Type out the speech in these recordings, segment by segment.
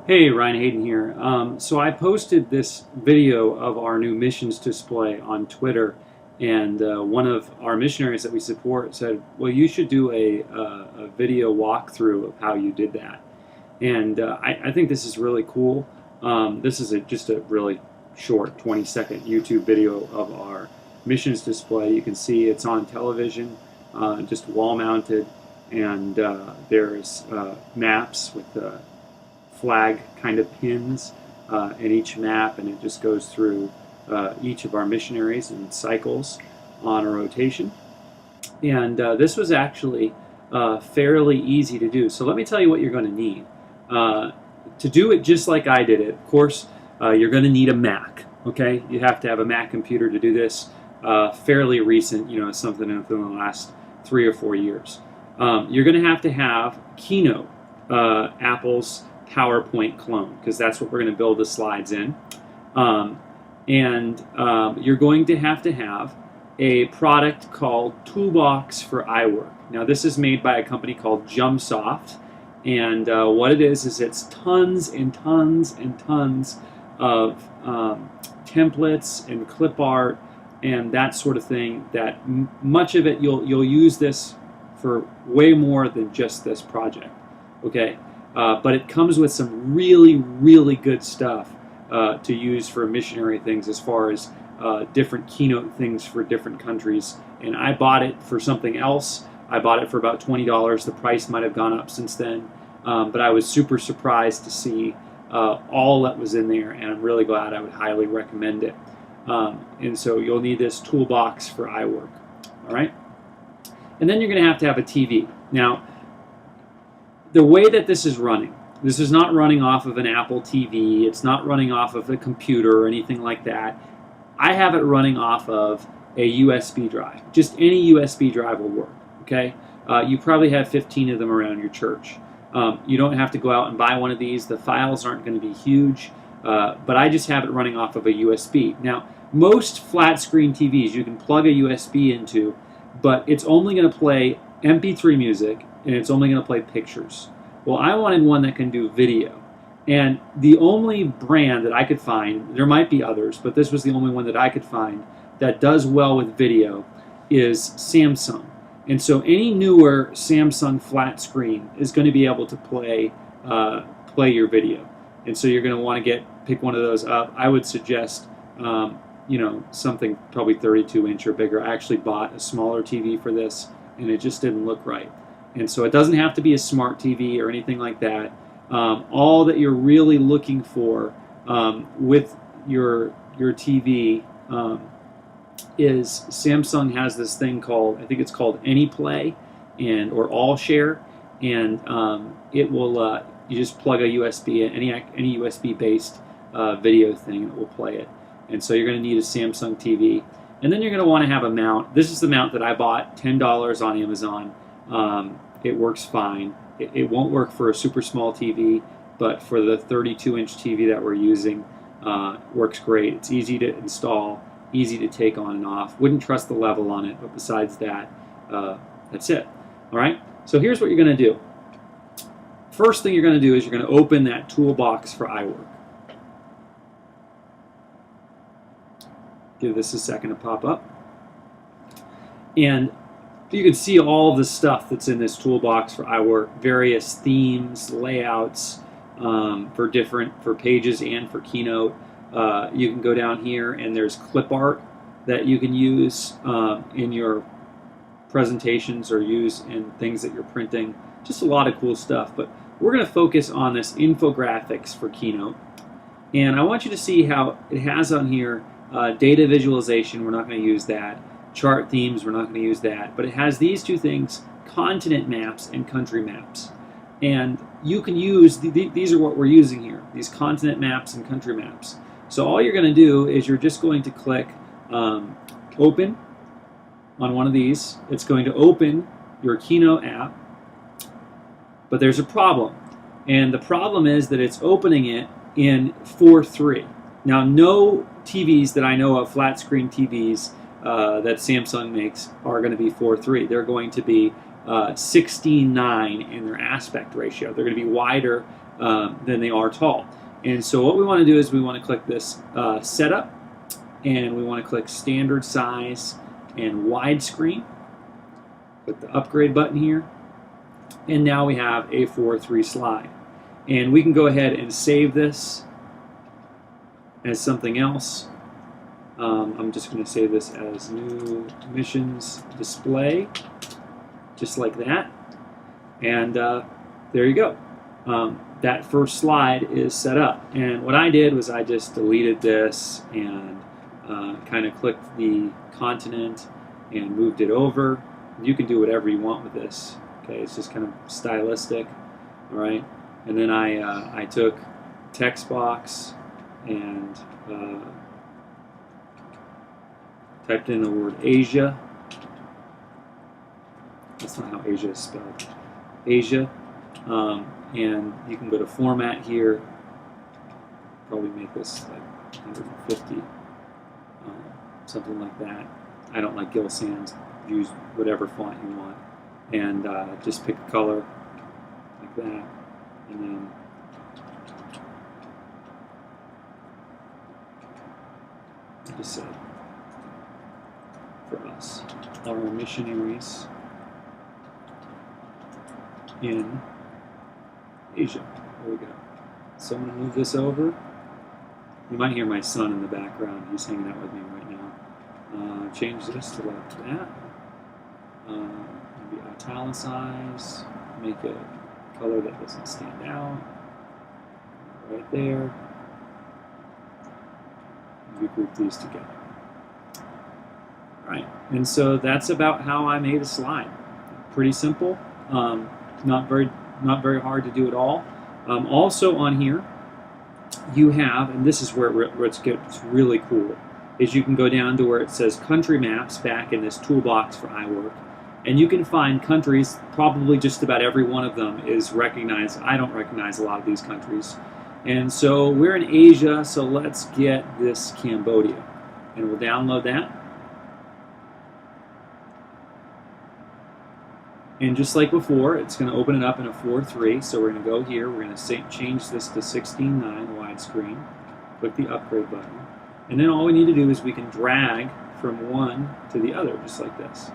Hey, Ryan Hayden here. So I posted this video of our new missions display on Twitter, and one of our missionaries that we support said, "Well, you should do a video walkthrough of how you did that." And I think this is really cool. This is just a really short 20-second YouTube video of our missions display. You can see it's on television, just wall mounted, and there's maps with flag kind of pins in each map, and it just goes through each of our missionaries in cycles on a rotation. And this was actually fairly easy to do. So let me tell you what you're going to need. To do it just like I did it, of course, you're going to need a Mac. Okay, you have to have a Mac computer to do this. Fairly recent, something within the last 3 or 4 years. You're going to have Keynote, Apple's PowerPoint clone, because that's what we're going to build the slides in. You're going to have a product called Toolbox for iWork. Now, this is made by a company called Jumpsoft, and what it is it's tons and tons and tons of templates and clip art and that sort of thing. That much of it you'll use this for way more than just this project. Okay. But it comes with some really, really good stuff to use for missionary things, as far as different keynote things for different countries. And I bought it for something else. I bought it for about $20. The price might have gone up since then. But I was super surprised to see all that was in there, and I'm really glad. I would highly recommend it. And so you'll need this Toolbox for iWork. All right? And then you're going to have a TV. Now, the way that this is not running off of an Apple TV. It's not running off of a computer or anything like that. I have it running off of a USB drive. Just any USB drive will work. Okay, you probably have 15 of them around your church. You don't have to go out and buy one of these. The files aren't going to be huge, but I just have it running off of a USB. Now, most flat screen TVs you can plug a USB into, but it's only going to play MP3 music, and it's only going to play pictures. Well, I wanted one that can do video. And the only brand that I could find, there might be others, but this was the only one that I could find that does well with video, is Samsung. And so any newer Samsung flat screen is going to be able to play your video. And so you're going to want to pick one of those up. I would suggest something probably 32-inch or bigger. I actually bought a smaller TV for this, and it just didn't look right. And so it doesn't have to be a smart TV or anything like that. All that you're really looking for with your TV is Samsung has this thing called, I think it's called AnyPlay or AllShare, and it will you just plug a USB in, any USB-based video thing, and it will play it. And so you're going to need a Samsung TV, and then you're going to want to have a mount. This is the mount that I bought, $10 on Amazon. It works fine. It won't work for a super small TV, but for the 32-inch TV that we're using, works great. It's easy to install, easy to take on and off. Wouldn't trust the level on it, but besides that, that's it. All right, so here's what you're going to do. First thing you're going to do is you're going to open that Toolbox for iWork. Give this a second to pop up. And you can see all of the stuff that's in this Toolbox for iWork, various themes, layouts for pages and for Keynote. You can go down here, and there's clip art that you can use in your presentations or use in things that you're printing. Just a lot of cool stuff. But we're going to focus on this infographics for Keynote. And I want you to see how it has on here data visualization. We're not going to use that. Chart themes, we're not going to use that, but it has these two things: continent maps and country maps. And you can use these are what we're using here, these continent maps and country maps. So all you're going to do is you're just going to click open on one of these. It's going to open your Keynote app, but there's a problem, and the problem is that it's opening it in 4:3. Now, no TVs that I know of, flat screen TVs that Samsung makes, are going to be 4:3. They're going to be 16:9 in their aspect ratio. They're going to be wider than they are tall. And so what we want to do is we want to click this setup, and we want to click standard size and widescreen. Click the upgrade button here, and now we have a 4:3 slide. And we can go ahead and save this as something else. I'm just going to save this as new missions display, just like that. And there you go. That first slide is set up. And what I did was I just deleted this and kind of clicked the continent and moved it over. You can do whatever you want with this. Okay, it's just kind of stylistic. All right. And then I took text box and typed in the word Asia. That's not how Asia is spelled. Asia. And you can go to format here. Probably make this like 150, something like that. I don't like Gill Sans. Use whatever font you want, and just pick a color like that, and then I just said for us, our missionaries in Asia. There we go. So I'm going to move this over. You might hear my son in the background. He's hanging out with me right now. Change this to like that. Maybe italicize. Make a color that doesn't stand out. Right there. We group these together. All right. And so that's about how I made a slide. Pretty simple. Not very hard to do at all. Also on here, you have, and this is where it gets really cool, is you can go down to where it says country maps back in this toolbox for iWork, and you can find countries. Probably just about every one of them is recognized. I don't recognize a lot of these countries. And so we're in Asia, so let's get this Cambodia. And we'll download that. And just like before, it's going to open it up in a 4:3. So we're going to go here. We're going to change this to 16:9 widescreen. Click the upgrade button. And then all we need to do is we can drag from one to the other, just like this.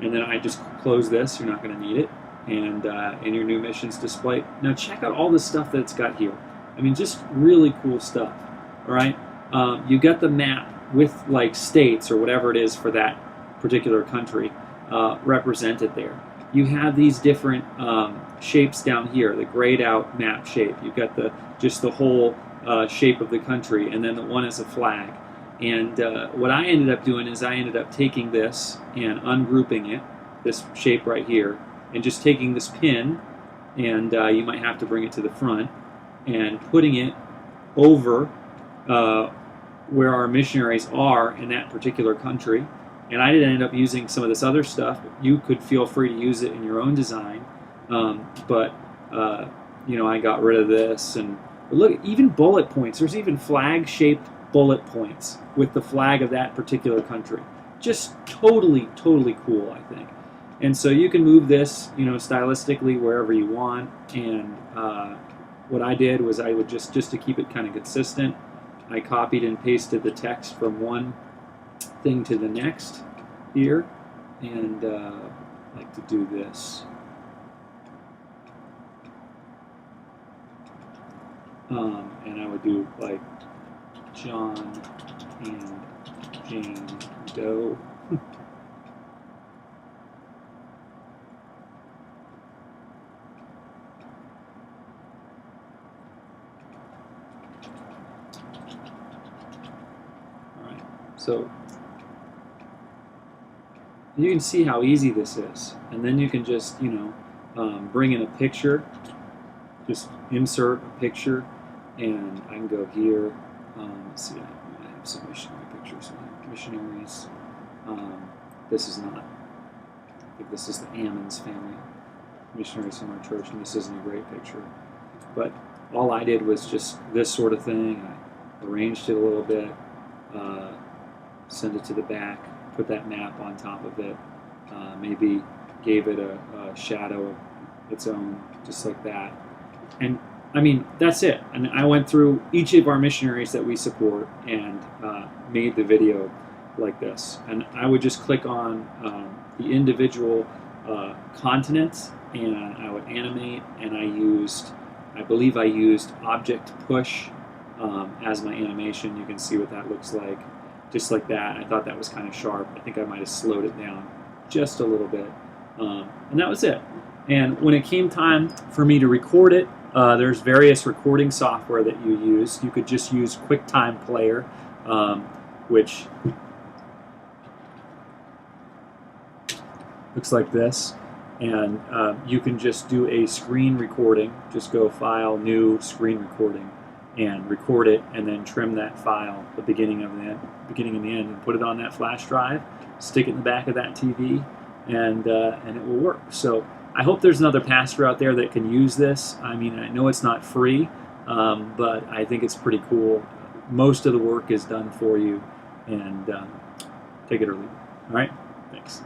And then I just close this. You're not going to need it. And in your new missions display. Now check out all the stuff that it's got here. I mean, just really cool stuff. All right. You got the map with like states or whatever it is for that particular country. Represented there. You have these different shapes down here, the grayed out map shape. You've got just the whole shape of the country, and then the one is a flag. And what I ended up doing is I ended up taking this and ungrouping it, this shape right here, and just taking this pin, and you might have to bring it to the front, and putting it over where our missionaries are in that particular country. And I did end up using some of this other stuff. You could feel free to use it in your own design. But I got rid of this. And look, even bullet points. There's even flag-shaped bullet points with the flag of that particular country. Just totally, totally cool, I think. And so you can move this, stylistically wherever you want. And what I did was I would just to keep it kind of consistent, I copied and pasted the text from one thing to the next here, and I like to do this. And I would do like John and Jane Doe. All right, so you can see how easy this is, and then you can just bring in a picture, just insert a picture, and I can go here. Let's see, I have some missionary pictures, missionaries. This is not, I think this is the Ammons family, missionaries from our church, and this isn't a great picture, but all I did was just this sort of thing. I arranged it a little bit, send it to the back, put that map on top of it, maybe gave it a shadow of its own, just like that. And I mean, that's it. And I went through each of our missionaries that we support and made the video like this. And I would just click on the individual continents, and I would animate, and I believe I used object push as my animation. You can see what that looks like, just like that. I thought that was kind of sharp. I think I might have slowed it down just a little bit. And that was it. And when it came time for me to record it, there's various recording software that you use. You could just use QuickTime Player, which looks like this. And you can just do a screen recording. Just go File, New, Screen Recording, and record it, and then trim that file, the beginning and the end, and put it on that flash drive, stick it in the back of that TV, and it will work. So I hope there's another pastor out there that can use this. I mean, I know it's not free, but I think it's pretty cool. Most of the work is done for you, and take it or leave it. All right? Thanks.